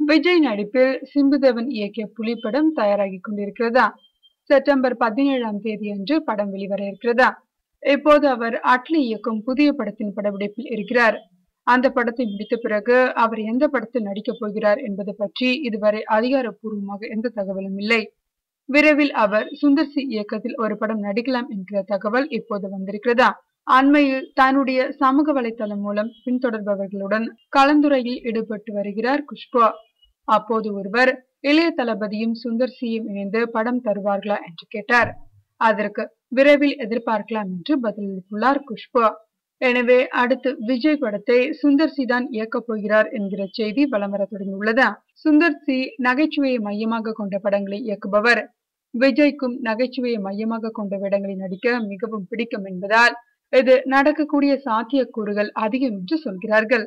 விஜய் நடிப்பில் சிம்புதேவன் இயக்கிய புலி படம் தயாராகி கொண்டிருக்கிறதா? செப்டம்பர் 17ஆம் தேதி அன்று படம் வெளிவர இருக்கிறதா? இப்போது அவர் அட்லி இயக்கும் புதிய படத்தின் படப்பிடிப்பில் இருக்கிறார். அந்த படத்தை முடித்த பிறகு அவர் எந்த படத்தில் நடிக்கப் போகிறார் என்பது பற்றி இதுவரை அதிகாரப்பூர்வமாக எந்த தகவலும் இல்லை. விரைவில் அவர் சுந்தர் சி இயக்கத்தில் ஒரு படம் நடிக்கலாம் என்கிற தகவல் இப்போது வந்திருக்கிறதா? அண்மையில் தன்னுடைய சமூக வலைதளம் மூலம் பின்தொடர்பவர்களுடன் கலந்துரையில் ஈடுபட்டு வருகிறார் குஷ்பு. அப்போது ஒருவர் இளைய தளபதியும் சுந்தர் சியும் இணைந்து படம் தருவார்களா என்று கேட்டார். அதற்கு விரைவில் எதிர்பார்க்கலாம் என்று பதிலளித்துள்ளார் குஷ்பு. எனவே அடுத்து விஜய் படத்தை சுந்தர் சி தான் இயக்கப் போகிறார் என்கிற செய்தி வலம் வர தொடங்கியுள்ளது. சுந்தர் சி நகைச்சுவையை மையமாக கொண்ட படங்களை இயக்குபவர். விஜய்க்கும் நகைச்சுவையை மையமாக கொண்ட வேடங்களில் நடிக்க மிகவும் பிடிக்கும் என்பதால் இது நடக்கக்கூடிய சாத்தியக்கூறுகள் அதிகம் என்று சொல்கிறார்கள்.